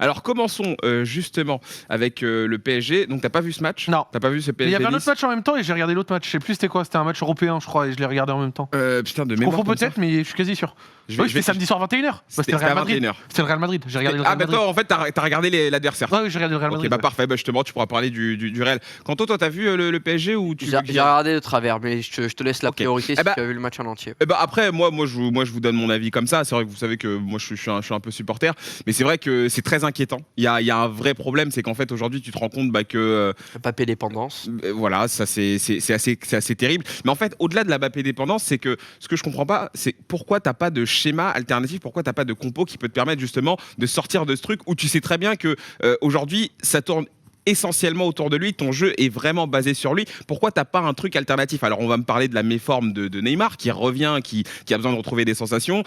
Alors commençons justement avec le PSG. Donc t'as pas vu ce match? Non. T'as pas vu ce Mais il PSG? y avait un autre match en même temps et j'ai regardé l'autre match. Je sais plus c'était quoi, c'était un match européen, je crois, et je l'ai regardé en même temps. Putain, de Je mémoire confonds comme ça. peut-être, mais je suis quasi sûr. Je vais- Oui, je vais- c'était samedi soir 21h. C'était le Real à Madrid. 21h. C'était le Real Madrid. J'ai regardé le Ah Real bah Madrid. toi en fait t'as regardé l'adversaire. Ouais, oui, j'ai regardé le Real Ok Madrid. bah ouais. parfait, bah justement tu pourras parler du Real. Quentin, toi t'as vu le PSG ou tu J'ai regardé de travers, mais je te laisse la Ok. priorité Eh si bah, tu as vu le match en entier. Eh ben après, moi je vous donne mon avis comme ça. C'est vrai que vous savez que moi je suis un peu supporter, mais c'est vrai que c'est très inquiétant. Il y a un vrai problème, c'est qu'en fait aujourd'hui tu te rends compte que Mbappé dépendance. voilà, ça c'est assez terrible. Mais en fait, au-delà de la Mbappé dépendance, c'est que ce que je comprends pas, c'est pourquoi t'as pas de schéma alternatif, pourquoi t'as pas de compo qui peut te permettre justement de sortir de ce truc où tu sais très bien que aujourd'hui ça tourne essentiellement autour de lui, ton jeu est vraiment basé sur lui. Pourquoi t'as pas un truc alternatif? Alors on va me parler de la méforme de Neymar qui revient, qui a besoin de retrouver des sensations,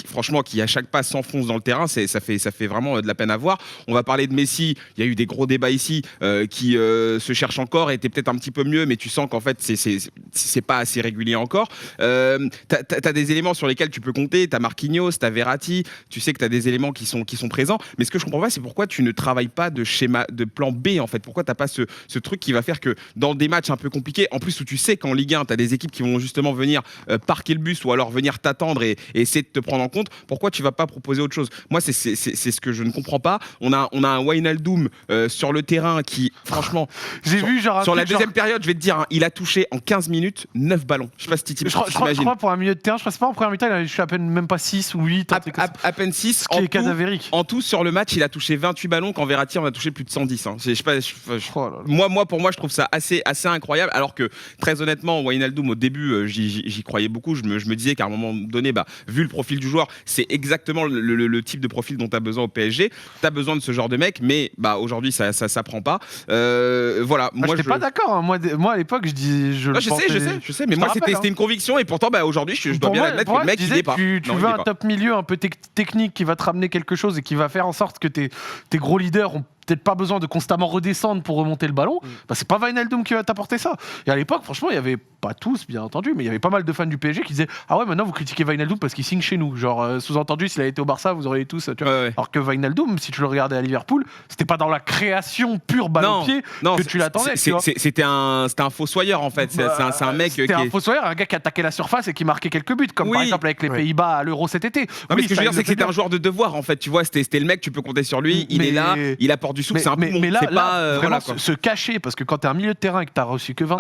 franchement qui à chaque pas s'enfonce dans le terrain, ça fait vraiment de la peine à voir. On va parler de Messi, il y a eu des gros débats ici qui se cherchent encore, était peut-être un petit peu mieux, mais tu sens qu'en fait c'est pas assez régulier encore. T'as des éléments sur lesquels tu peux compter, t'as Marquinhos, t'as Verratti, tu sais que t'as des éléments qui sont présents, mais ce que je comprends pas c'est pourquoi tu ne travailles pas de schéma, de plan B en fait. Pourquoi t'as pas ce truc qui va faire que dans des matchs un peu compliqués, en plus où tu sais qu'en Ligue 1 t'as des équipes qui vont justement venir parquer le bus ou alors venir t'attendre et essayer de te prendre en compte, pourquoi tu vas pas proposer autre chose? Moi c'est ce que je ne comprends pas. On a un Wijnaldum sur le terrain qui franchement J'ai vu genre sur la deuxième période, je vais te dire, hein, il a touché en 15 minutes 9 ballons. Je sais pas si tu Je crois pour un milieu de terrain, je sais pas en première mi-temps, je suis à peine même pas 6 ou 8. à peine 6 Ce qui est cadavérique. En tout sur le match, il a touché 28 ballons quand Verratti en a touché plus de 110. Hein. Je sais pas, Oh là là. pour moi, je trouve ça assez incroyable. Alors que très honnêtement, Wijnaldum au début, j'y croyais beaucoup. Je me disais qu'à un moment donné, vu le profil du joueur, c'est exactement le type de profil dont tu as besoin au PSG. Tu as besoin de ce genre de mec, mais aujourd'hui, ça prend pas. Voilà. Moi, je pas d'accord. Hein. Moi, à l'époque, je dis. Je sais, mais moi, c'était une conviction. Et pourtant, aujourd'hui, je dois bien admettre que le mec, il est pas. Tu veux un top milieu un peu technique qui va te ramener quelque chose et qui va faire en sorte que tes gros leaders ont peut-être pas besoin de constamment redescendre pour remonter le ballon, c'est pas Wijnaldum qui va t'apporter ça. Et à l'époque, franchement, il y avait pas tous, bien entendu, mais il y avait pas mal de fans du PSG qui disaient ah ouais, maintenant vous critiquez Wijnaldum parce qu'il signe chez nous. Genre sous-entendu, s'il avait été au Barça, vous auriez tous. Tu vois. Ouais. Alors que Wijnaldum, si tu le regardais à Liverpool, c'était pas dans la création pure balle au pied que tu l'attendais. C'était un fossoyeur en fait. C'est un mec. C'était un fossoyeur, un gars qui attaquait la surface et qui marquait quelques buts, comme par exemple avec les Pays-Bas à l'Euro cet été. Non, mais ce que je veux dire, c'est que c'était un joueur de devoir en fait. Tu vois, c'était le mec, tu peux compter sur lui. Il est là, il apporte du souffle. C'est un peu. Là, vraiment, se cacher, parce que quand t'es un milieu de terrain et que t'as reçu que 20,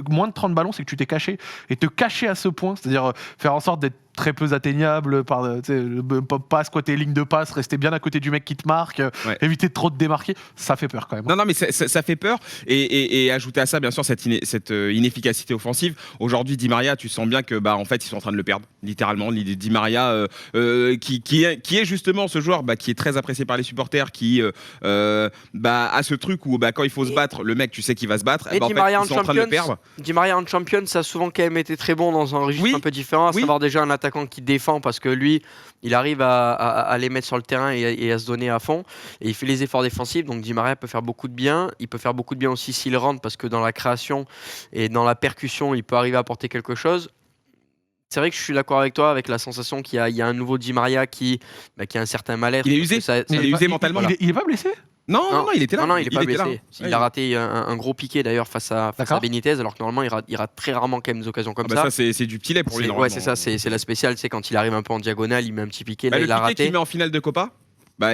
moins de 30 ballons, c'est que tu t'es caché. Et te cacher à ce point, c'est-à-dire faire en sorte d'être très peu atteignable, pas squatter les lignes de passe, rester bien à côté du mec qui te marque, éviter de trop te démarquer, ça fait peur quand même. Non, mais ça fait peur. Et ajouter à ça, bien sûr, cette inefficacité offensive. Aujourd'hui, Di Maria, tu sens bien que en fait, ils sont en train de le perdre, littéralement. Di Maria, qui est justement ce joueur qui est très apprécié par les supporters, qui a ce truc où quand il faut se battre, le mec, tu sais qu'il va se battre. Et en Di fait, Maria ils sont en train de le perdre. Di Maria en Champions, ça a souvent quand même été très bon dans un registre un peu différent, à savoir déjà un attaquant qui défend parce que lui, il arrive à les mettre sur le terrain et à se donner à fond. Et il fait les efforts défensifs, donc Di Maria peut faire beaucoup de bien. Il peut faire beaucoup de bien aussi s'il rentre parce que dans la création et dans la percussion, il peut arriver à apporter quelque chose. C'est vrai que je suis d'accord avec toi, avec la sensation qu'il y a un nouveau Di Maria qui a un certain mal-être. Il est usé, il est usé mentalement. Il est pas blessé ? Non, il était là. Non, il est pas blessé. Il a raté un gros piqué d'ailleurs face à Benitez, alors que normalement il rate très rarement quand même des occasions comme ça. Ça c'est du petit lait pour lui. Ouais, c'est ça, c'est la spéciale. Tu sais, quand il arrive un peu en diagonale, il met un petit piqué. Là, le il a raté. Qu'il met en finale de Copa,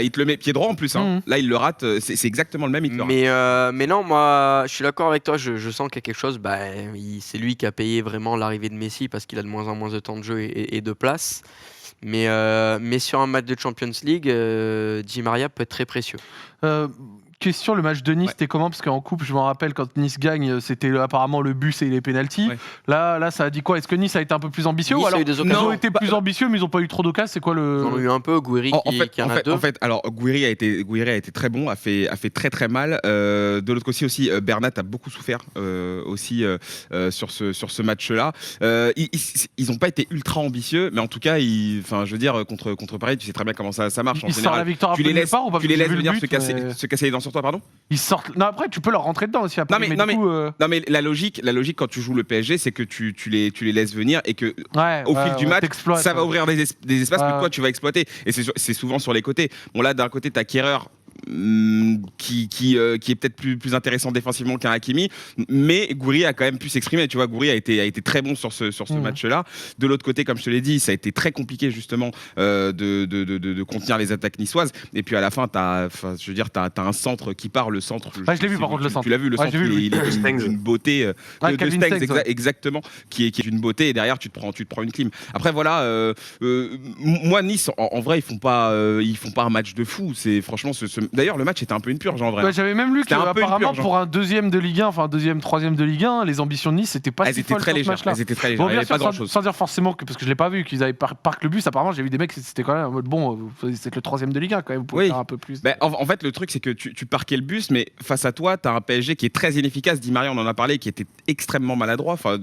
il te le met pied droit en plus. Là, il le rate. C'est exactement le même. Mais non, moi, je suis d'accord avec toi. Je sens qu'il y a quelque chose. C'est lui qui a payé vraiment l'arrivée de Messi parce qu'il a de moins en moins de temps de jeu et de place. Mais sur un match de Champions League, Di Maria peut être très précieux. Question, le match de Nice, c'était comment? Parce qu'en coupe, je m'en rappelle, quand Nice gagne, c'était apparemment le bus et les pénaltys. Là, ça a dit quoi? Est-ce que Nice a été un peu plus ambitieux? Nice ou alors ils ont été plus ambitieux, mais ils n'ont pas eu trop d'occasions? C'est quoi le... Ils en ont eu un peu. Gouiri qui en a deux. En fait, alors Gouiri a été très bon, a fait très très mal. De l'autre côté aussi, Bernat a beaucoup souffert aussi sur ce match-là. Ils n'ont pas été ultra ambitieux, mais en tout cas, je veux dire, contre Paris, tu sais très bien comment ça marche en Ils général. La victoire tu les laisses venir se casser les dents sur toi, pardon. Ils sortent. Non, après, tu peux leur rentrer dedans aussi. Après, Non, mais la logique quand tu joues le PSG, c'est que tu les laisses venir et que au fil du match, ça va ouvrir des espaces que toi tu vas exploiter. Et c'est souvent sur les côtés. Bon, là, d'un côté, t'as Kehrer qui est peut-être plus intéressant défensivement qu'un Hakimi, mais Gouiri a quand même pu s'exprimer. Tu vois, Gouiri a été très bon sur ce match-là. De l'autre côté, comme je te l'ai dit, ça a été très compliqué justement de contenir les attaques niçoises. Et puis à la fin, t'as un centre qui part, le centre. Je l'ai vu par contre le centre. Tu l'as vu, le centre, il est d'une beauté. De Stengs, exactement, qui est d'une beauté. Et derrière, tu te prends une clim. Après voilà, moi Nice, en vrai, ils font pas un match de fou. C'est franchement D'ailleurs, le match était un peu une purge en vrai. J'avais même lu qu'apparemment, pour un deuxième de Ligue 1, enfin un deuxième, troisième de Ligue 1, les ambitions de Nice, c'était pas si folles sur ce match-là. Elles étaient très légères. Bon, bien sûr, sans dire forcément que, parce que je l'ai pas vu, qu'ils avaient parqué le bus. Apparemment, j'ai vu des mecs, c'était quand même en mode bon, c'est le troisième de Ligue 1 quand même. Vous pouvez faire un peu plus. En fait, le truc, c'est que tu parquais le bus, mais face à toi, t'as un PSG qui est très inefficace. Di Maria, on en a parlé, qui était extrêmement maladroit. Enfin,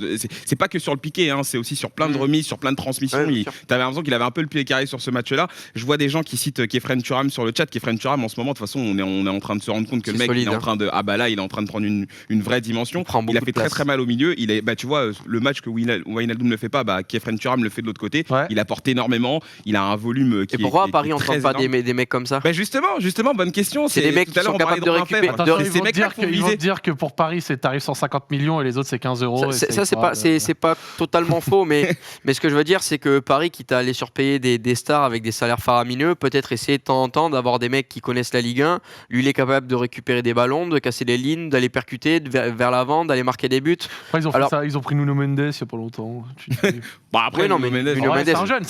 c'est pas que sur le piqué, hein, c'est aussi sur plein de remises, sur plein de transmissions. T'avais l'impression qu'il avait un peu le pied carré sur ce match-là. Je vois des gens qui citent Kefren Thuram sur le chat. Kefren Thuram, en ce moment, de toute façon, on est en train de se rendre compte que le mec solide, il est en train de il est en train de prendre une vraie dimension. Il a fait très très mal au milieu. Tu vois le match que Wijnaldum ne fait pas, Kefren Thuram le fait de l'autre côté. Il apporte énormément, il a un volume qui est. Et pourquoi à Paris on ne trouve pas des mecs comme ça? Justement, bonne question. C'est des mecs qui sont capables de récupérer. Ils vont dire que pour Paris c'est tarif 150 millions et les autres c'est 15 euros. Ça c'est pas totalement faux, mais ce que je veux dire c'est que Paris, quitte à aller surpayer des stars avec des salaires faramineux, peut-être essayer de temps en temps d'avoir des mecs qui connaissent la Ligue 1. Lui, il est capable de récupérer des ballons, de casser les lignes, d'aller percuter vers l'avant, d'aller marquer des buts. Après, ils ont pris Nuno Mendes il n'y a pas longtemps. Après, Nuno Mendes, c'est un jeune.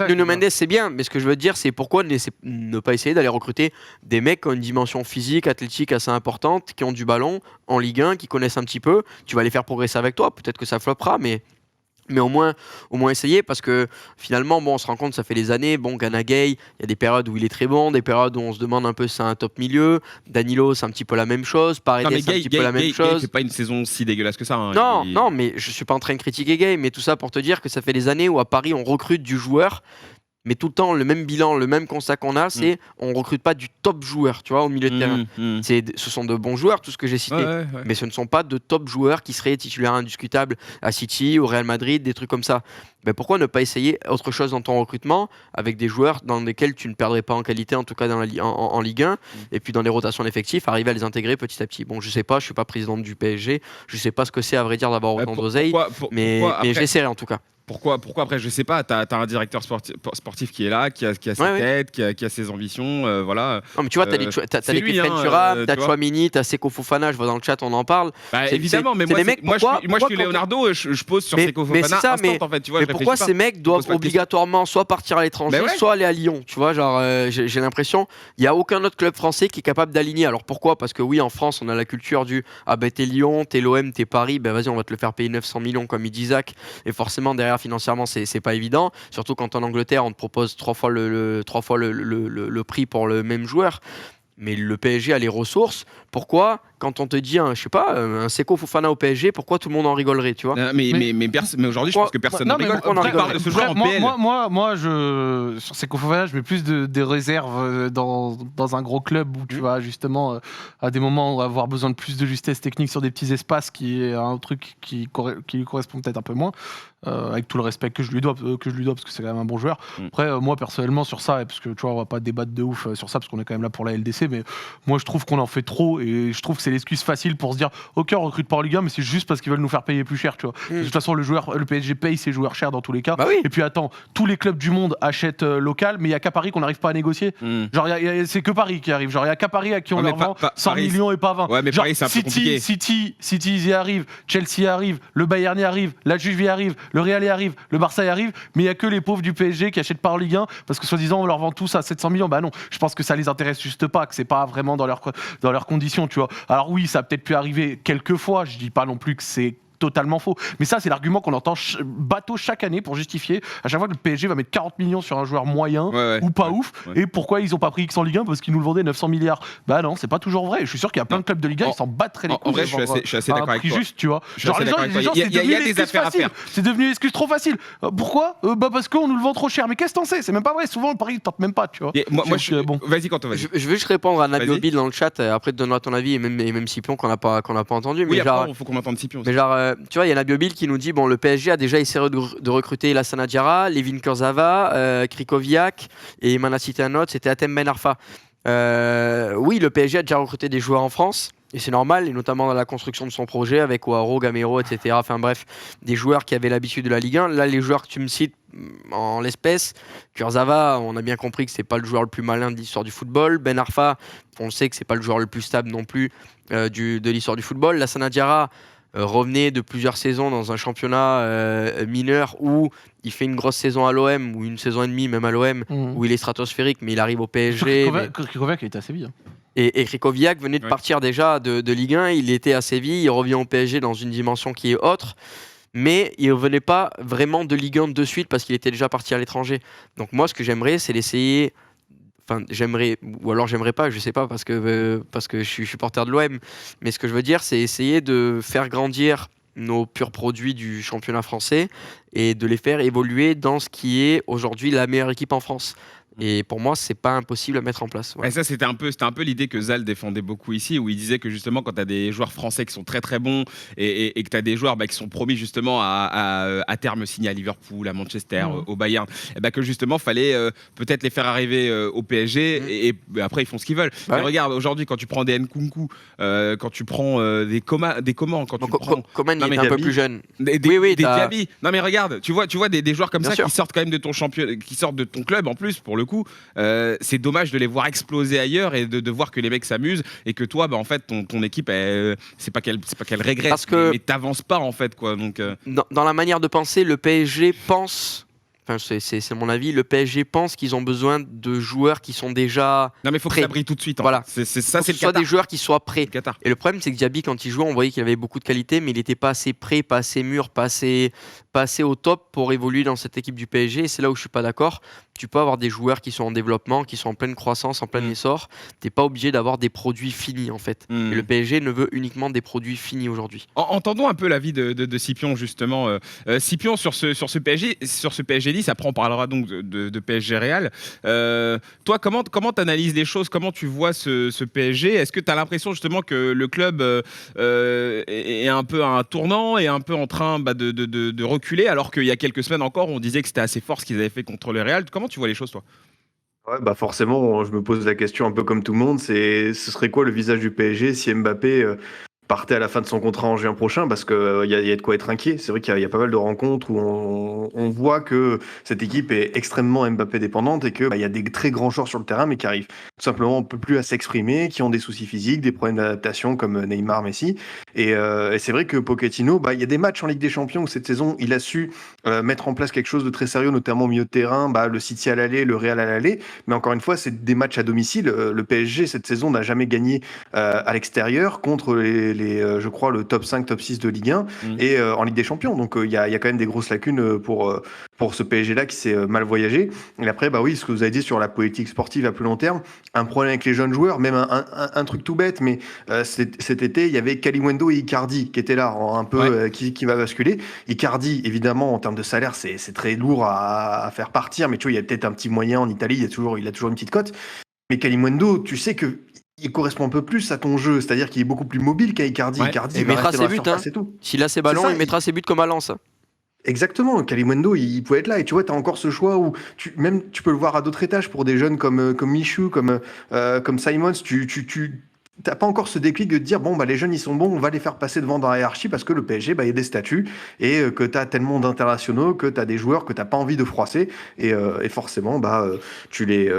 Nuno Mendes, c'est bien, mais ce que je veux dire, c'est pourquoi ne pas essayer d'aller recruter des mecs qui ont une dimension physique, athlétique assez importante, qui ont du ballon en Ligue 1, qui connaissent un petit peu. Tu vas les faire progresser avec toi. Peut-être que ça floppera, mais au moins essayer, parce que finalement on se rend compte, ça fait des années, Gana Gueye, il y a des périodes où il est très bon, des périodes où on se demande un peu si c'est un top milieu. Danilo, c'est un petit peu la même chose. Paredes, c'est un petit peu la même chose. C'est pas une saison si dégueulasse que ça, hein. Non, mais je suis pas en train de critiquer Gueye, mais tout ça pour te dire que ça fait des années où à Paris on recrute du joueur, mais tout le temps le même bilan, le même constat qu'on a, c'est on recrute pas du top joueur, tu vois, au milieu de terrain. Ce sont de bons joueurs, tout ce que j'ai cité, mais ce ne sont pas de top joueurs qui seraient titulaires indiscutables à City, au Real Madrid, des trucs comme ça. Mais pourquoi ne pas essayer autre chose dans ton recrutement avec des joueurs dans lesquels tu ne perdrais pas en qualité, en tout cas en Ligue 1, et puis dans les rotations d'effectifs, arriver à les intégrer petit à petit. Bon, je sais pas, je suis pas président du PSG, je sais pas ce que c'est à vrai dire d'avoir autant d'oseille, mais j'essaierai en tout cas. Pourquoi après, je sais pas, t'as un directeur sportif qui est là, qui a sa tête, qui a ses ambitions, voilà. Non, mais tu vois, t'as des Kefren Thuram, t'as Tchouaméni, t'as Seko Fofana, je vois dans le chat, on en parle. Évidemment, mais moi je suis Leonardo, je pose sur Seko Fofana instant, en fait, tu vois. Mais pourquoi ces mecs doivent obligatoirement soit partir à l'étranger, soit aller à Lyon, tu vois, genre, j'ai l'impression, il n'y a aucun autre club français qui est capable d'aligner. Alors pourquoi? Parce que oui, en France, on a la culture du t'es Lyon, t'es l'OM, t'es Paris, vas-y, on va te le faire payer 900 millions comme il dit Isaac, et forcément derrière financièrement c'est pas évident, surtout quand en Angleterre on te propose 3 fois le prix pour le même joueur. Mais le PSG a les ressources. Pourquoi, quand on te dit un Seko Fofana au PSG, pourquoi tout le monde en rigolerait, tu vois? Mais aujourd'hui, je pense que personne n'en rigole. On parle de ce joueur en PL. Moi, sur Seko Fofana, je mets plus de réserves dans un gros club où tu vas justement, à des moments, avoir besoin de plus de justesse technique sur des petits espaces, qui est un truc qui lui correspond peut-être un peu moins. Avec tout le respect que je lui dois parce que c'est quand même un bon joueur. Après, moi personnellement sur ça, parce que tu vois, on va pas débattre de ouf sur ça parce qu'on est quand même là pour la LDC, mais moi je trouve qu'on en fait trop et je trouve que c'est l'excuse facile pour se dire ok, on recrute pas en Ligue 1, mais c'est juste parce qu'ils veulent nous faire payer plus cher, tu vois. De toute façon, le PSG paye ses joueurs chers dans tous les cas. Et puis attends, tous les clubs du monde achètent local, mais il y a qu'à Paris qu'on n'arrive pas à négocier. Genre c'est que Paris qui arrive. Genre il y a qu'à Paris à qui on leur vend 100 millions et pas 20. Ouais, mais genre, Paris, c'est un peu compliqué. City y arrive, Chelsea y arrive, le Bayern y arrive, la Juve y arrive, le Real y arrive, le Barça y arrive, mais il n'y a que les pauvres du PSG qui achètent pas en Ligue 1 parce que soi-disant on leur vend tous à 700 millions. Bah non, je pense que ça les intéresse juste pas, que c'est pas vraiment dans leurs conditions, tu vois. Alors oui, ça a peut-être pu arriver quelques fois, je dis pas non plus que c'est totalement faux. Mais ça, c'est l'argument qu'on entend bateau chaque année pour justifier à chaque fois que le PSG va mettre 40 millions sur un joueur moyen ou pas ouf. Et pourquoi ils ont pas pris X en Ligue 1 parce qu'ils nous le vendaient 900 milliards. Bah non, c'est pas toujours vrai. Je suis sûr qu'il y a plein de clubs de Ligue 1 qui s'en battraient les couilles. En vrai, je suis assez d'accord avec toi. Juste, tu vois. Genre, les gens, il y a des affaires à faire. C'est devenu une excuse trop facile. Pourquoi bah parce qu'on nous le vend trop cher. Mais qu'est-ce que t'en sais? C'est même pas vrai. Souvent, le pari tente même pas, tu vois. Bon. Vas-y, Quentin, vas-y. Je veux juste répondre à Nabil Obil dans le chat. Après, te donneras ton avis et même Scipion qu'on n'a pas entendu. Oui, après, il faut qu'on entende Scipion. Mais genre, tu vois, il y a Nabil Obil qui nous dit bon, le PSG a déjà essayé de recruter Lassana Diarra, Levin Kurzawa, Krikoviak et Manassi un autre, c'était Hatem Ben Arfa. Oui, le PSG a déjà recruté des joueurs en France. Et c'est normal, et notamment dans la construction de son projet avec Ouaro, Gamero, etc. Enfin bref, des joueurs qui avaient l'habitude de la Ligue 1. Là, les joueurs que tu me cites en l'espèce, Kurzawa, on a bien compris que c'est pas le joueur le plus malin de l'histoire du football. Ben Arfa, on sait que c'est pas le joueur le plus stable non plus de l'histoire du football. Lassana Diarra revenait de plusieurs saisons dans un championnat mineur où il fait une grosse saison à l'OM, ou une saison et demie même à l'OM, où il est stratosphérique, mais il arrive au PSG. Krikoviak était à Séville. Et Krikoviak venait de partir déjà de Ligue 1, il était à Séville, il revient au PSG dans une dimension qui est autre, mais il ne revenait pas vraiment de Ligue 1 de suite parce qu'il était déjà parti à l'étranger. Donc moi, ce que j'aimerais, c'est l'essayer. Enfin, j'aimerais, ou alors j'aimerais pas, je sais pas, parce que je suis supporter de l'OM, mais ce que je veux dire, c'est essayer de faire grandir nos purs produits du championnat français et de les faire évoluer dans ce qui est aujourd'hui la meilleure équipe en France. Et pour moi, c'est pas impossible à mettre en place. Ouais. Et ça, c'était un peu l'idée que Zal défendait beaucoup ici, où il disait que justement, quand tu as des joueurs français qui sont très très bons et que tu as des joueurs qui sont promis justement à terme signer à Liverpool, à Manchester, au Bayern, et que justement, fallait peut-être les faire arriver au PSG et après, ils font ce qu'ils veulent. Mais regarde, aujourd'hui, quand tu prends des Nkunku, quand tu prends des Coman, quand tu prends... Coman, il est un peu plus jeune. Des Diaby. Non mais regarde, tu vois des joueurs comme ça qui sortent quand même de ton championnat, qui sortent de ton club en plus, pour le coup, c'est dommage de les voir exploser ailleurs et de voir que les mecs s'amusent et que toi, en fait, ton équipe, c'est pas qu'elle régresse, mais t'avances pas en fait, quoi. Donc dans la manière de penser, le PSG pense. Enfin, c'est mon avis. Le PSG pense qu'ils ont besoin de joueurs qui sont déjà. Non, mais il faut que ça brille tout de suite. Voilà. C'est ça, c'est le soit des joueurs qui soient prêts. Qatar. Et le problème, c'est que Diaby, quand il jouait, on voyait qu'il avait beaucoup de qualité, mais il n'était pas assez prêt, pas assez mûr, pas assez au top pour évoluer dans cette équipe du PSG. Et c'est là où je suis pas d'accord. Tu peux avoir des joueurs qui sont en développement, qui sont en pleine croissance, en plein essor. T'es pas obligé d'avoir des produits finis, en fait. Et le PSG ne veut uniquement des produits finis aujourd'hui. Entendons un peu l'avis de Scipion, justement. Scipion, sur ce PSG 10, après on parlera donc de PSG Real. Toi, comment t'analyses les choses? Comment tu vois ce PSG? Est-ce que tu as l'impression justement que le club est un peu à un tournant et un peu en train de reculer, alors qu'il y a quelques semaines encore, on disait que c'était assez fort ce qu'ils avaient fait contre le Real? Comment tu vois les choses, toi? Ouais, forcément, je me pose la question un peu comme tout le monde, ce serait quoi le visage du PSG si Mbappé partait à la fin de son contrat en juin prochain, parce qu'il y a de quoi être inquiet. C'est vrai qu'il y a pas mal de rencontres où on voit que cette équipe est extrêmement Mbappé dépendante et qu'il y a des très grands joueurs sur le terrain, mais qui arrivent tout simplement un peu plus à s'exprimer, qui ont des soucis physiques, des problèmes d'adaptation comme Neymar, Messi. Et c'est vrai que Pochettino, il y a des matchs en Ligue des Champions où cette saison, il a su mettre en place quelque chose de très sérieux, notamment au milieu de terrain, le City à l'aller, le Real à l'aller. Mais encore une fois, c'est des matchs à domicile. Le PSG, cette saison, n'a jamais gagné à l'extérieur contre je crois, le top 5, top 6 de Ligue 1 et en Ligue des Champions. Donc, il y a quand même des grosses lacunes pour ce PSG-là qui s'est mal voyagé. Et après, oui, ce que vous avez dit sur la politique sportive à plus long terme, un problème avec les jeunes joueurs, même un truc tout bête, mais cet été, il y avait Kalimundo et Icardi qui étaient là, un peu, qui va basculer. Icardi, évidemment, en termes de salaire, c'est très lourd à faire partir, mais tu vois, il y a peut-être un petit moyen en Italie, il a toujours une petite cote. Mais Kalimundo, tu sais que il correspond un peu plus à ton jeu, c'est-à-dire qu'il est beaucoup plus mobile qu'Icardi. Icardi, il mettra ses buts, s'il a ses ballons, il mettra ses buts comme à Lens. Exactement, Kalimundo, il pouvait être là. Et tu vois, tu as encore ce choix où tu peux le voir à d'autres étages pour des jeunes comme Michou, comme Simons. T'as pas encore ce déclic de te dire les jeunes ils sont bons, on va les faire passer devant dans la hiérarchie parce que le PSG il y a des statuts et que t'as tellement d'internationaux que t'as des joueurs que t'as pas envie de froisser et forcément tu les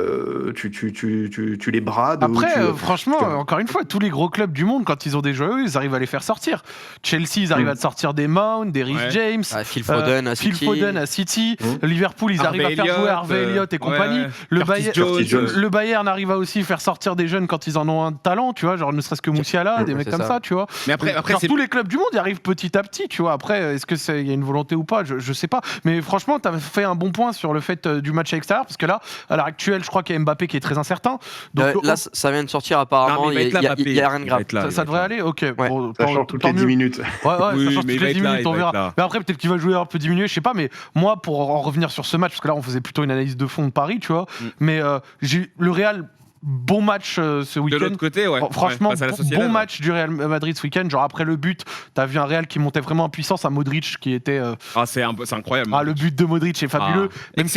brades. Après franchement encore une fois, tous les gros clubs du monde quand ils ont des joueurs ils arrivent à les faire sortir. Chelsea ils arrivent à sortir des Mount, des Rhys James, Phil Foden à City. Liverpool ils arrivent à faire jouer Harvey Elliott et compagnie. Le Bayern arrive à aussi faire sortir des jeunes quand ils en ont un talent, tu vois. vois, genre ne serait-ce que Moussiala, des mecs comme ça, tu vois. Mais après tous les clubs du monde y arrivent petit à petit, tu vois. Après, est-ce qu'il y a une volonté ou pas, je sais pas. Mais franchement, tu as fait un bon point sur le fait du match à l'extérieur, parce que là, à l'heure actuelle, je crois qu'il y a Mbappé qui est très incertain. Donc, là, ça vient de sortir apparemment, il y a rien de grave. Ça devrait aller, ok. Ouais. Bon, Ça change toutes les 10 minutes. Ouais, ça change toutes les 10 minutes, on verra. Là. Mais après, peut-être qu'il va jouer un peu diminué, je sais pas. Mais moi, pour en revenir sur ce match, parce que là, on faisait plutôt une analyse de fond de Paris, tu vois. Mais le Real. Bon match ce week-end. De l'autre côté, ouais. Franchement, Sociedad, bon match du Real Madrid ce week-end. Genre après le but, t'as vu un Real qui montait vraiment en puissance, à Modric qui était. C'est incroyable. Le but de Modric est fabuleux. Même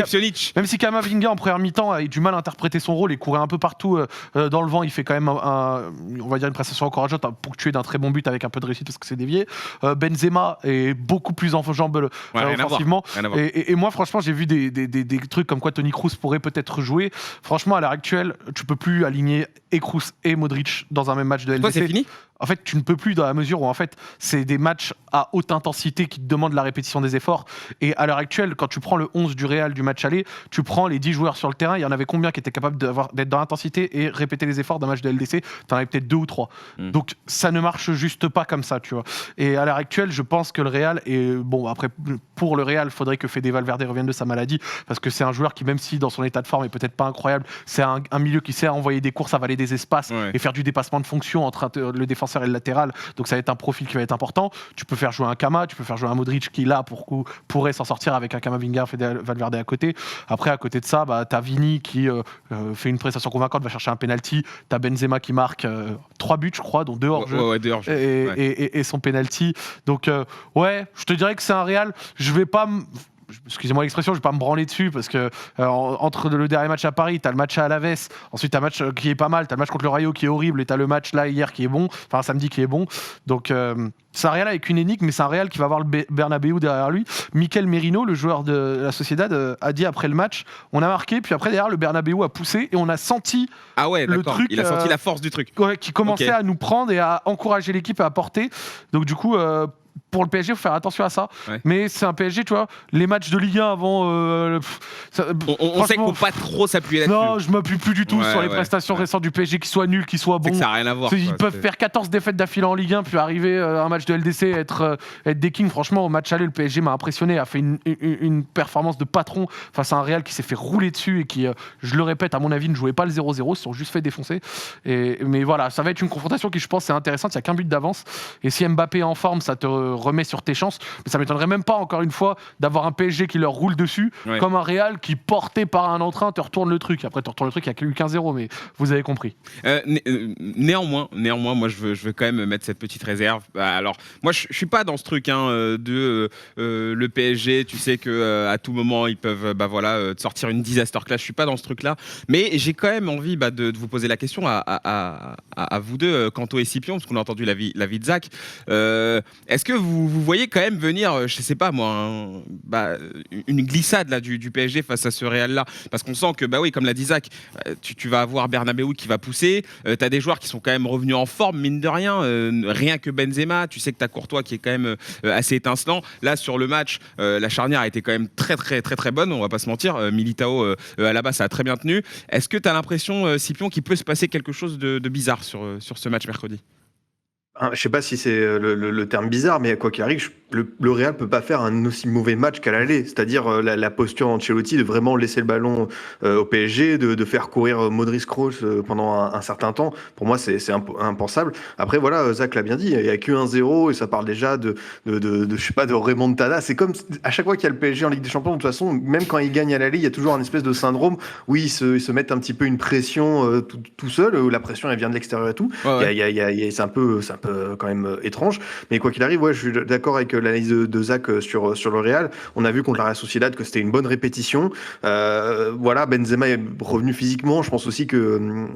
si Camavinga en première mi-temps a eu du mal à interpréter son rôle et courait un peu partout dans le vent, il fait quand même on va dire une prestation encourageante, ponctuée d'un très bon but avec un peu de réussite parce que c'est dévié. Benzema est beaucoup plus en jambes offensivement. Et moi, franchement, j'ai vu des trucs comme quoi Toni Kroos pourrait peut-être jouer. Franchement, à l'heure actuelle, tu peux plus aligner et Kroos et Modric dans un même match de LDC. Toi, c'est fini ? En fait, tu ne peux plus dans la mesure où en fait, c'est des matchs à haute intensité qui te demandent la répétition des efforts. Et à l'heure actuelle, quand tu prends le 11 du Real du match aller, tu prends les 10 joueurs sur le terrain, il y en avait combien qui étaient capables d'être dans l'intensité et répéter les efforts d'un match de LDC ? T'en avais peut-être 2 ou 3. Donc ça ne marche juste pas comme ça, tu vois. Et à l'heure actuelle, je pense que le Real est... Bon, après, pour le Real, il faudrait que Fede Valverde revienne de sa maladie, parce que c'est un joueur qui, même si dans son état de forme est peut-être pas incroyable, c'est un milieu qui sait envoyer des courses, avaler des espaces et faire du dépassement de fonction entre le défenseur et le latéral. Donc ça va être un profil qui va être important. Tu peux faire jouer un Kama, tu peux faire jouer un Modric qui là pourrait s'en sortir avec un Camavinga, Fede Valverde à côté. Après, à côté de ça, t'as Vini qui fait une prestation convaincante, va chercher un penalty. T'as Benzema qui marque 3 buts, je crois, dont 2 hors-jeu et son penalty. Donc je te dirais que c'est un Real. Je vais pas excusez-moi l'expression, je vais pas me branler dessus parce que entre le dernier match à Paris, t'as le match à Alaves, ensuite t'as un match qui est pas mal, t'as le match contre le Rayo qui est horrible et t'as le match là hier qui est bon, enfin samedi qui est bon. Donc c'est un Real avec une énigme, mais c'est un Real qui va avoir le Bernabéu derrière lui. Mikel Merino, le joueur de la Sociedad, a dit après le match, on a marqué, puis après derrière le Bernabéu a poussé et on a senti le truc. Il a senti la force du truc. Qui commençait à nous prendre et à encourager l'équipe à apporter. Donc du coup. Pour le PSG, il faut faire attention à ça. Mais c'est un PSG, tu vois, les matchs de Ligue 1 avant... on sait qu'il ne faut pas trop s'appuyer là-dessus. Non, je ne m'appuie plus du tout sur les prestations récentes du PSG, qui soient nulles, qui soient bons. Ça n'a rien à voir. Ils peuvent faire 14 défaites d'affilée en Ligue 1, puis arriver à un match de LDC, être des kings. Franchement, au match aller, le PSG m'a impressionné, a fait une performance de patron face à un Real qui s'est fait rouler dessus et qui, je le répète, à mon avis, ne jouait pas le 0-0, ils se sont juste fait défoncer. Mais voilà, ça va être une confrontation qui, je pense, est intéressante. Il n'y a qu'un but d'avance. Et si Mbappé est en forme, ça te remet sur tes chances, mais ça m'étonnerait même pas encore une fois d'avoir un PSG qui leur roule dessus comme un Real qui, porté par un entrain, te retourne le truc. Après te retourne le truc, il n'y a eu 15-0, mais vous avez compris. Néanmoins, moi je veux quand même mettre cette petite réserve. Alors moi je suis pas dans ce truc de le PSG, tu sais que à tout moment ils peuvent te sortir une disaster class. Je suis pas dans ce truc là, mais j'ai quand même envie de vous poser la question à vous deux, Kanto et Scipion, parce qu'on a entendu l'avis de Zach. Est-ce que vous voyez quand même venir, je sais pas moi, une glissade là du PSG face à ce Real là, parce qu'on sent que comme l'a dit Zach, tu vas avoir Bernabéu qui va pousser, t'as des joueurs qui sont quand même revenus en forme, mine de rien, rien que Benzema, tu sais que t'as Courtois qui est quand même assez étincelant. Là sur le match, la charnière a été quand même très très très très bonne, on va pas se mentir. Militao à la base ça a très bien tenu. Est-ce que t'as l'impression, Scipion, qu'il peut se passer quelque chose de bizarre sur ce match mercredi? Je sais pas si c'est le terme bizarre, mais quoi qu'il arrive, le Real peut pas faire un aussi mauvais match qu'à l'aller. C'est-à-dire la posture d'Ancelotti de vraiment laisser le ballon au PSG, de faire courir Modric Kroos pendant un certain temps. Pour moi, c'est impensable. Après, voilà, Zach l'a bien dit, il y a que 1-0 et ça parle déjà de je sais pas, de remontada. C'est comme à chaque fois qu'il y a le PSG en Ligue des Champions, de toute façon, même quand ils gagnent à l'aller, il y a toujours un espèce de syndrome où ils se mettent un petit peu une pression tout seul, où la pression elle vient de l'extérieur et tout. C'est un peu quand même étrange, mais quoi qu'il arrive, je suis d'accord avec l'analyse de Zach sur le Real. On a vu contre la Real Sociedad que c'était une bonne répétition. Benzema est revenu physiquement. Je pense aussi que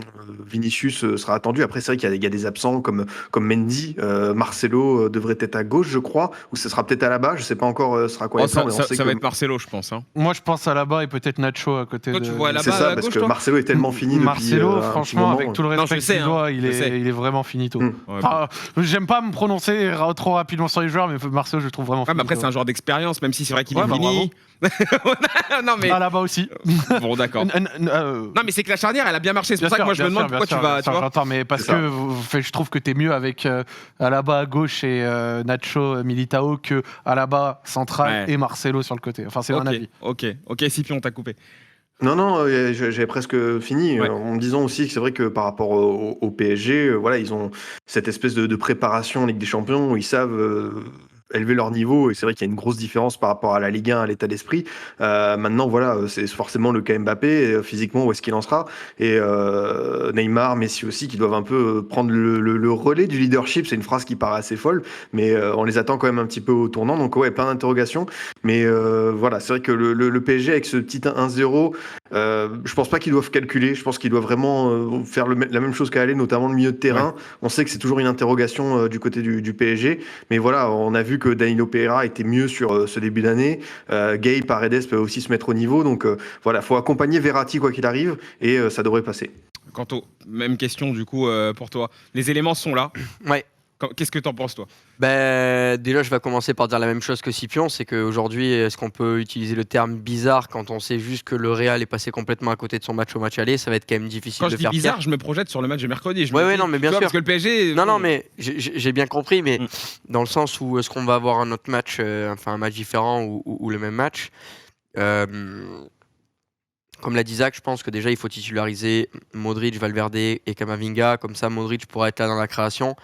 Vinicius sera attendu. Après, c'est vrai qu'il y a des absents comme Mendy. Marcelo devrait être à gauche, je crois, ou ce sera peut-être à la bas. Je sais pas encore sera quoi. Ça va être Marcelo, je pense. Moi, je pense à la bas et peut-être Nacho à côté. Toi, tu vois à la bas, c'est ça, parce que Marcelo est tellement fini depuis Marcelo, franchement, avec tout le respect qu'il doit, il est vraiment finito. J'aime pas me prononcer trop rapidement sur les joueurs, mais Marcelo, je le trouve vraiment. Ouais, mais après, c'est un joueur d'expérience, même si c'est vrai qu'il est fini. Non, mais. Là-bas aussi. Bon, d'accord. Non, mais c'est que la charnière, elle a bien marché. C'est pour ça que moi, je me demande pourquoi tu vas. J'entends, mais parce que je trouve que t'es mieux avec Alaba à gauche et Nacho Militao que Alaba central et Marcelo sur le côté. Enfin, c'est mon avis. Ok, Scipion, on t'a coupé. Non, j'avais presque fini en me disant aussi que c'est vrai que par rapport au PSG, voilà, ils ont cette espèce de préparation en Ligue des Champions où ils savent élever leur niveau, et c'est vrai qu'il y a une grosse différence par rapport à la Ligue 1, à l'état d'esprit. Maintenant, voilà, c'est forcément le cas Mbappé, physiquement, où est-ce qu'il en sera, et Neymar, Messi aussi, qui doivent un peu prendre le relais du leadership. C'est une phrase qui paraît assez folle, mais on les attend quand même un petit peu au tournant, donc ouais, plein d'interrogations, mais voilà, c'est vrai que le PSG, avec ce petit 1-0, je pense pas qu'ils doivent calculer, je pense qu'ils doivent vraiment faire la même chose qu'à aller, notamment le milieu de terrain. On sait que c'est toujours une interrogation du côté du PSG, mais voilà, on a vu que Danilo Pereira était mieux sur ce début d'année. Gay, Paredes peuvent aussi se mettre au niveau. Donc voilà, faut accompagner Verratti quoi qu'il arrive, et ça devrait passer. Même question du coup pour toi. Les éléments sont là. Ouais. Qu'est-ce que t'en penses toi ? Déjà, je vais commencer par dire la même chose que Scipion, c'est qu'aujourd'hui, est-ce qu'on peut utiliser le terme bizarre quand on sait juste que le Real est passé complètement à côté de son match au match aller ? Ça va être quand même difficile de faire pire. Quand je dis bizarre, je me projette sur le match de mercredi. Non, mais bien sûr. Parce que le PSG... Non, mais j'ai bien compris, mais dans le sens où est-ce qu'on va avoir un autre match, un match différent ou le même match comme l'a dit Zach, je pense que déjà, il faut titulariser Modric, Valverde et Camavinga. Comme ça, Modric pourra être là dans la création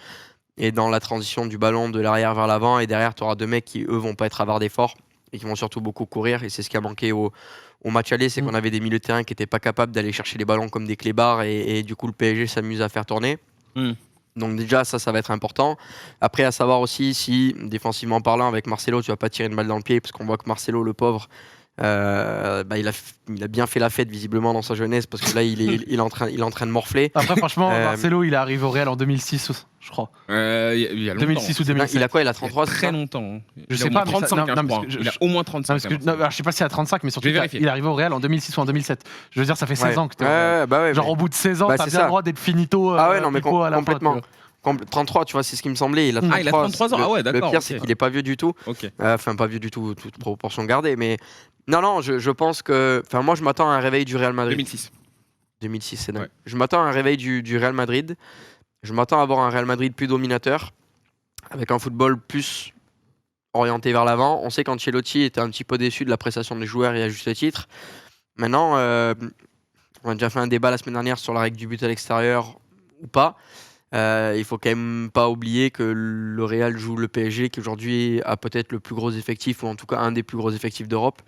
et dans la transition du ballon de l'arrière vers l'avant, et derrière tu auras deux mecs qui eux vont pas être avares d'efforts et qui vont surtout beaucoup courir, et c'est ce qui a manqué au match aller, c'est qu'on avait des milieux de terrain qui n'étaient pas capables d'aller chercher les ballons comme des clébards, et du coup le PSG s'amuse à faire tourner. Donc déjà ça va être important. Après, à savoir aussi si défensivement parlant avec Marcelo tu vas pas tirer une balle dans le pied, parce qu'on voit que Marcelo, le pauvre, il a bien fait la fête visiblement dans sa jeunesse, parce que là il est en train de morfler. Après franchement Marcelo il est arrivé au Real en 2006 je crois. Il y a 2006 ou 2007. Il a quoi? Il a 33? Très longtemps. Je sais pas, 35, il a au moins 35. Je sais pas s'il a 35, mais surtout il est arrivé au Real en 2006 ou en 2007. Je veux dire, ça fait 16 ans que t'es genre au bout de 16 ans t'as bien le droit d'être finito. Ah ouais, non mais complètement. 33, tu vois, c'est ce qui me semblait. Il a 33 ans. Ah ouais, d'accord. Le pire, c'est qu'il est pas vieux du tout. Enfin, pas vieux du tout, toute proportion gardée. Mais non, je pense que. Enfin, moi, je m'attends à un réveil du Real Madrid. 2006, c'est dingue. Je m'attends à un réveil du Real Madrid. Je m'attends à avoir un Real Madrid plus dominateur, avec un football plus orienté vers l'avant. On sait qu'Ancelotti était un petit peu déçu de la prestation des joueurs, et à juste titre. Maintenant, on a déjà fait un débat la semaine dernière sur la règle du but à l'extérieur ou pas. Il faut quand même pas oublier que le Real joue le PSG, qui aujourd'hui a peut-être le plus gros effectif, ou en tout cas un des plus gros effectifs d'Europe,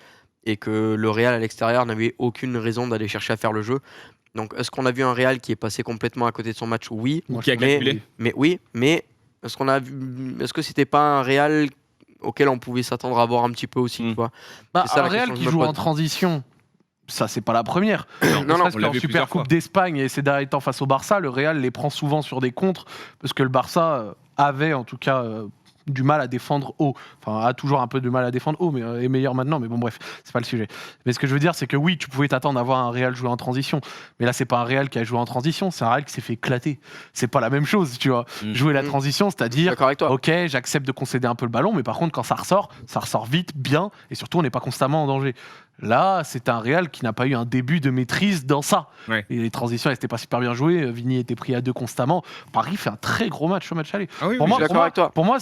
et que le Real à l'extérieur n'avait aucune raison d'aller chercher à faire le jeu. Donc est-ce qu'on a vu un Real qui est passé complètement à côté de son match? Oui. Ou qui a calculé. Mais est-ce que c'était pas un Real auquel on pouvait s'attendre à voir un petit peu aussi, tu vois? Un Real qui joue en transition. Ça, c'est pas la première. Non, en Super Coupe d'Espagne et ces derniers temps face au Barça, le Real les prend souvent sur des contres, parce que le Barça avait en tout cas du mal à défendre haut. Enfin, a toujours un peu de mal à défendre haut, mais est meilleur maintenant. Mais bon, bref, c'est pas le sujet. Mais ce que je veux dire, c'est que oui, tu pouvais t'attendre à voir un Real jouer en transition. Mais là, c'est pas un Real qui a joué en transition, c'est un Real qui s'est fait éclater. C'est pas la même chose, tu vois. Jouer la transition, c'est-à-dire, ok, j'accepte de concéder un peu le ballon, mais par contre, quand ça ressort vite, bien, et surtout, on n'est pas constamment en danger. Là, c'est un Real qui n'a pas eu un début de maîtrise dans ça. Et les transitions, elles n'étaient pas super bien jouées. Vigny était pris à deux constamment. Paris fait un très gros match au match aller. Pour moi,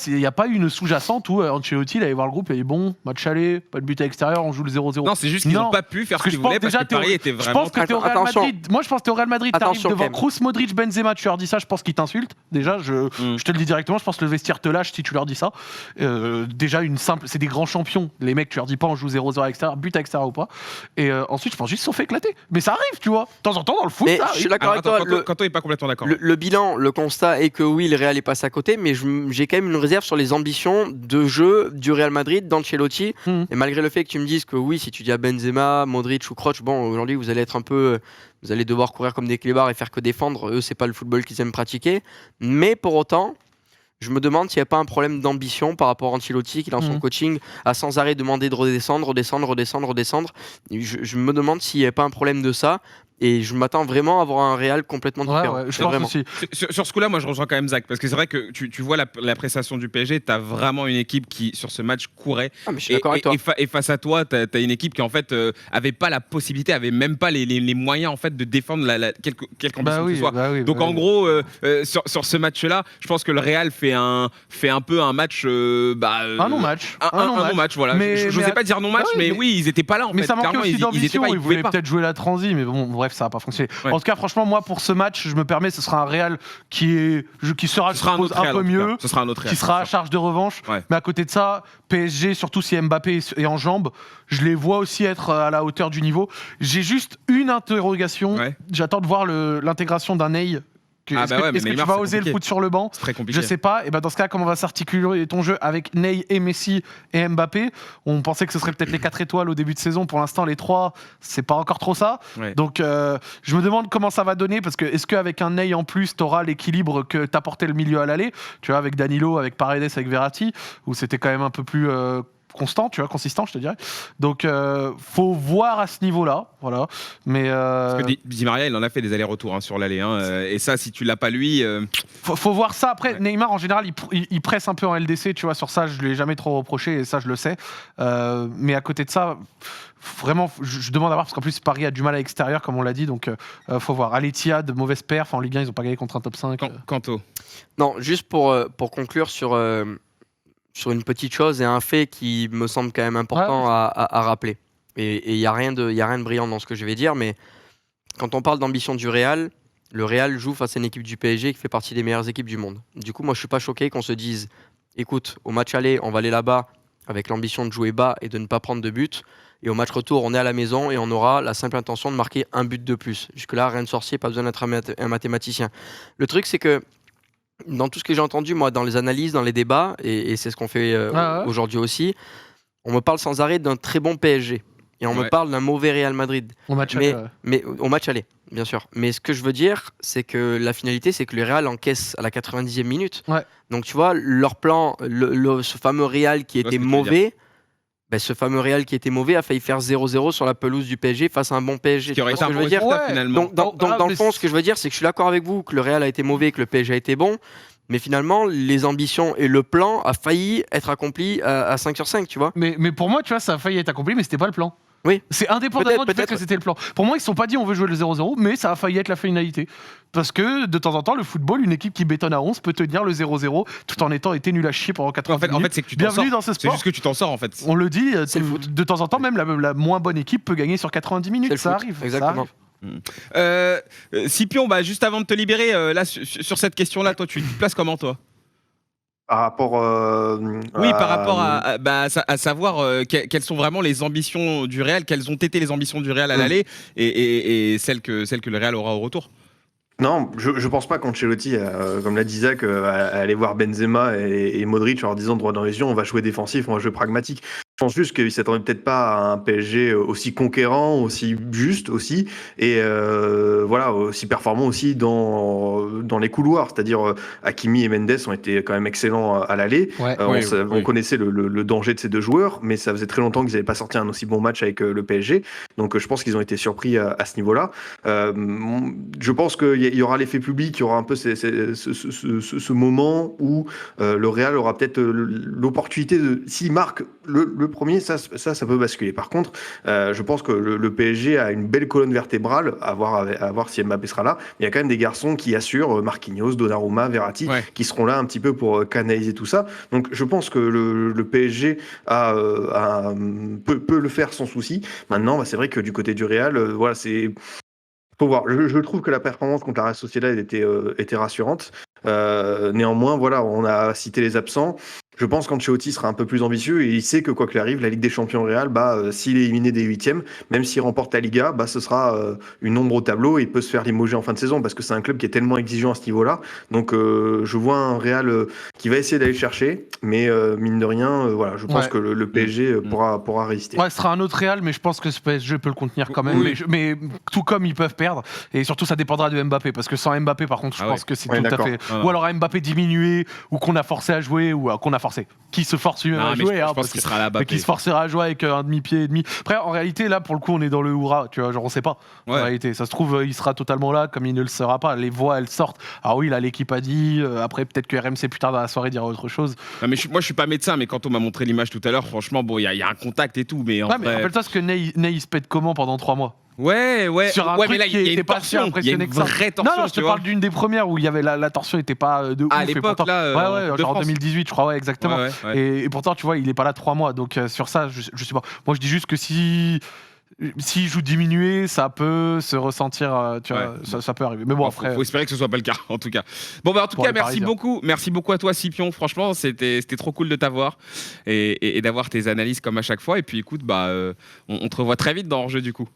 il n'y a pas eu une sous-jacente où Ancelotti il allait voir le groupe et il dit bon, match aller, pas de but à l'extérieur, on joue le 0-0. Non, c'est juste qu'ils n'ont pas pu faire ce qu'ils voulaient, parce que Paris était vraiment... Je pense que t'es au Real Madrid. Moi, je pense que t'es au Real Madrid. T'arrives devant Kroos, Modric, Benzema, tu leur dis ça, je pense qu'ils t'insultent. Déjà, je te le dis directement, je pense que le vestiaire te lâche si tu leur dis ça. Déjà, c'est des grands champions. Les mecs, tu leur dis pas on joue 0-0 à l'extérieur, but à l'extérieur ou pas. Et ensuite, je pense juste qu'ils se sont fait éclater. Mais ça arrive, tu vois. De temps en temps, dans le foot, ça arrive. Je suis d'accord avec toi. Kanto n'est pas complètement d'accord. Le bilan, le constat est que oui, le Real est passé à côté, mais j'ai quand même une réserve sur les ambitions de jeu du Real Madrid, d'Ancelotti. Et malgré le fait que tu me dises que oui, si tu dis à Benzema, Modric ou Kroos, bon, aujourd'hui, vous allez être un peu... Vous allez devoir courir comme des clébards et faire que défendre. Eux, c'est pas le football qu'ils aiment pratiquer. Mais pour autant... Je me demande s'il n'y a pas un problème d'ambition par rapport à Ancelotti, qui dans son coaching a sans arrêt demandé de redescendre. Je me demande s'il n'y a pas un problème de ça. Et je m'attends vraiment à avoir un Real complètement différent. Ouais, je pense vraiment. aussi. Sur ce coup-là, moi je rejoins quand même Zach, parce que c'est vrai que tu vois la prestation du PSG, tu as vraiment une équipe qui, sur ce match, courait. Ah, mais je suis d'accord avec toi. Et face à toi, tu as une équipe qui, en fait, avait pas la possibilité, avait même pas les moyens, en fait, de défendre quelque ambition que ce soit. Donc, en gros, sur ce match-là, je pense que le Real fait un peu un match. Un non-match. Un non-match, voilà. Je n'osais pas dire non-match, mais oui, ils étaient pas là, en fait. Mais ça manquait Clairement, aussi d'ambition, ils voulaient pas. peut-être jouer la transi, mais bon, bref, ça n'a pas fonctionné. Ouais. En tout cas, franchement, moi, pour ce match, je me permets, ce sera un Real qui sera Ce sera un autre Real, peu en tout mieux, cas. Ce sera un autre Real, qui sera à c'est sûr. charge de revanche. Ouais. Mais à côté de ça, PSG, surtout si Mbappé est en jambes, je les vois aussi être à la hauteur du niveau. J'ai juste une interrogation. Ouais. J'attends de voir l'intégration d'un Ney. Est-ce que tu vas oser le foutre sur le banc? C'est très compliqué. Je sais pas. Et ben dans ce cas, comment va s'articuler ton jeu avec Ney et Messi et Mbappé? On pensait que ce serait peut-être les 4 étoiles au début de saison. Pour l'instant, les 3, c'est pas encore trop ça. Ouais. Donc, je me demande comment ça va donner, parce que est-ce qu'avec un Ney en plus, t'auras l'équilibre que t'apportait le milieu à l'aller, tu vois, avec Danilo, avec Paredes, avec Verratti, où c'était quand même un peu plus constant, tu vois, consistant, je te dirais. Donc, faut voir à ce niveau-là, voilà. Mais parce que Di Maria, il en a fait des allers-retours sur l'aller, et ça, si tu l'as pas lui, faut voir ça. Après, ouais. Neymar en général, il presse un peu en LDC, tu vois. Sur ça, je lui ai jamais trop reproché, et ça, je le sais. Mais à côté de ça, vraiment, je demande à voir, parce qu'en plus Paris a du mal à l'extérieur, comme on l'a dit, donc faut voir. Al-Ittihad, mauvaise perf en Ligue 1, ils ont pas gagné contre un top 5. Kanto. Non, juste pour conclure sur une petite chose et un fait qui me semble quand même important à rappeler. Et il n'y a rien de brillant dans ce que je vais dire, mais quand on parle d'ambition du Real, le Real joue face à une équipe du PSG qui fait partie des meilleures équipes du monde. Du coup, moi, je ne suis pas choqué qu'on se dise, écoute, au match aller, on va aller là-bas avec l'ambition de jouer bas et de ne pas prendre de but. Et au match retour, on est à la maison et on aura la simple intention de marquer un but de plus. Jusque-là, rien de sorcier, pas besoin d'être un mathématicien. Le truc, c'est que dans tout ce que j'ai entendu, moi, dans les analyses, dans les débats, et c'est ce qu'on fait aujourd'hui aussi, on me parle sans arrêt d'un très bon PSG. Et on me parle d'un mauvais Real Madrid. Au match mais au match aller, bien sûr. Mais ce que je veux dire, c'est que la finalité, c'est que le Real encaisse à la 90e minute. Ouais. Donc, tu vois, leur plan, ce fameux Real qui était mauvais, ce fameux Real qui était mauvais a failli faire 0-0 sur la pelouse du PSG face à un bon PSG. Ce qui aurait été un bon finalement. Donc, dans le fond, ce que je veux dire, c'est que je suis d'accord avec vous que le Real a été mauvais, que le PSG a été bon. Mais finalement, les ambitions et le plan a failli être accompli à 5 sur 5, tu vois. Mais pour moi, tu vois, ça a failli être accompli, mais c'était pas le plan. Oui. C'est indépendamment du fait que c'était le plan. Pour moi, ils ne se sont pas dit on veut jouer le 0-0, mais ça a failli être la finalité. Parce que de temps en temps, le football, une équipe qui bétonne à 11 peut tenir le 0-0 tout en étant été nul à chier pendant 80 minutes. En fait, c'est que tu Bienvenue dans ce sport. C'est juste que tu t'en sors en fait. On le dit, de temps en temps, même la moins bonne équipe peut gagner sur 90 minutes. Ça arrive. Exactement. Scipion, juste avant de te libérer, là, sur cette question-là, toi, tu te places comment, toi? Par rapport par rapport à savoir quelles sont vraiment les ambitions du Real, quelles ont été les ambitions du Real à l'aller et celles que le Real aura au retour. Non, je pense pas qu'Ancelotti, comme l'a dit Zach, aller voir Benzema et Modric en leur disant droit dans les yeux, on va jouer défensif, on va jouer pragmatique. Je pense juste qu'il s'attendait peut-être pas à un PSG aussi conquérant, aussi juste aussi, et aussi performant aussi dans les couloirs. C'est-à-dire Hakimi et Mendes ont été quand même excellents à l'aller. On connaissait le danger de ces deux joueurs, mais ça faisait très longtemps qu'ils n'avaient pas sorti un aussi bon match avec le PSG. Donc je pense qu'ils ont été surpris à ce niveau-là. Je pense qu'il y aura l'effet public, il y aura un peu ce moment où le Real aura peut-être l'opportunité de, s'il marque le premier, ça peut basculer. Par contre, je pense que le PSG a une belle colonne vertébrale, à voir si Mbappé sera là. Il y a quand même des garçons qui assurent, Marquinhos, Donnarumma, Verratti, qui seront là un petit peu pour canaliser tout ça. Donc je pense que le PSG peut le faire sans souci. Maintenant, c'est vrai que du côté du Real, c'est... Faut voir. Je trouve que la performance contre la Real Sociedad était rassurante. Néanmoins, on a cité les absents. Je pense qu'Ancelotti sera un peu plus ambitieux et il sait que quoi qu'il arrive, la Ligue des Champions Real, s'il est éliminé des huitièmes, même s'il remporte la Liga, ce sera une ombre au tableau et il peut se faire limoger en fin de saison parce que c'est un club qui est tellement exigeant à ce niveau-là. Donc je vois un Real qui va essayer d'aller chercher, mais mine de rien, je pense que le PSG pourra résister. Ouais, ce sera un autre Real, mais je pense que ce PSG peut le contenir quand même. Oui. Mais tout comme ils peuvent perdre, et surtout ça dépendra de Mbappé, parce que sans Mbappé, par contre, je pense que c'est tout à fait. Ou alors Mbappé diminué, ou qu'on a forcé à jouer, ou qu'on a forcé forcer. Qui se force lui-même Non, à mais jouer, je hein, pense qu'il sera là mais qui se forcera à jouer avec un demi-pied et demi. Après, en réalité, là, pour le coup, on est dans le hurrah, tu vois, genre on sait pas. En réalité, ça se trouve, il sera totalement là, comme il ne le sera pas. Les voix, elles sortent. Ah oui, là, l'équipe a dit. Après, peut-être que RMC plus tard dans la soirée dira autre chose. Non, mais moi, je suis pas médecin, mais quand on m'a montré l'image tout à l'heure, franchement, bon, il y a un contact et tout, mais en Ouais, vrai... mais rappelle-toi ce que Ney il se pète comment pendant 3 mois. Ouais, Sur un ouais, truc mais là, qui il y a était une pas si torsion, il y a impressionné une que ça. vraie torsion, Non, je te tu vois. parle d'une des premières où il y avait la torsion était pas de ouf. À et l'époque, pourtant- là, ouais, de genre en France. 2018, je crois, ouais, exactement. Ouais. Et pourtant, tu vois, il est pas là 3 mois. Donc sur ça, je sais pas. Moi, je dis juste que s'il joue diminué, ça peut se ressentir, tu vois, ça peut arriver. Mais bon, après. Faut espérer que ce soit pas le cas, en tout cas. Bon, bah, en tout Pour cas, les Parisiens. merci beaucoup à toi, Scipion. Franchement, c'était trop cool de t'avoir et d'avoir tes analyses comme à chaque fois. Et puis, écoute, bah, on te revoit très vite dans Hors-jeu, du coup.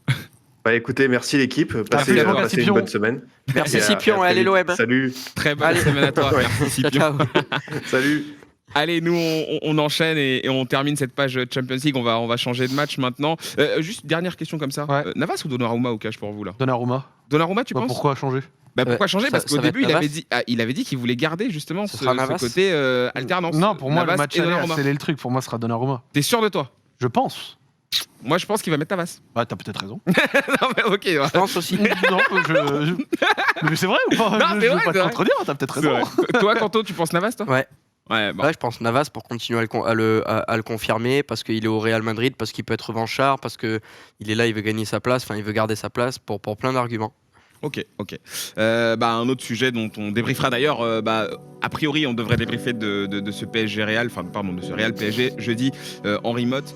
Bah écoutez, merci l'équipe. Passez une Scipion. bonne semaine. Merci Et Scipion, très allez vite. l'OM. Salut. Très bonne Allez. semaine à toi. Ouais. Merci, Ciao, Scipion. ciao. Salut. Allez, nous, on enchaîne et on termine cette page Champions League. On va changer de match maintenant. Juste dernière question comme ça. Ouais. Navas ou Donnarumma au cash pour vous, là? Donnarumma. Donnarumma, tu penses? Pourquoi changer? Bah, pourquoi changer? ça- Parce qu'au ça va début, être Navas il avait dit qu'il voulait garder justement Ce ce sera Navas côté alternance. Non, pour moi, Navas le match et aller a Donnarumma. scellé le truc. Pour moi, ce sera Donnarumma. T'es sûr de toi? Je pense. Moi, je pense qu'il va mettre Navas. Ouais, t'as peut-être raison. Non, mais ok. Ouais. Je pense aussi. Non, mais c'est vrai ou pas? Non, Je c'est veux vrai, pas te c'est vrai. contredire, t'as peut-être C'est raison. vrai. Toi, Kanto, tu penses Navas, toi? Ouais. Ouais, bon. Ouais, je pense Navas pour continuer à le confirmer parce qu'il est au Real Madrid, parce qu'il peut être revanchard, parce qu'il est là, il veut gagner sa place, enfin il veut garder sa place pour plein d'arguments. Ok. Un autre sujet dont on débriefera d'ailleurs, a priori, on devrait débriefer de ce PSG Real, enfin, pardon, de ce Real PSG jeudi en remote.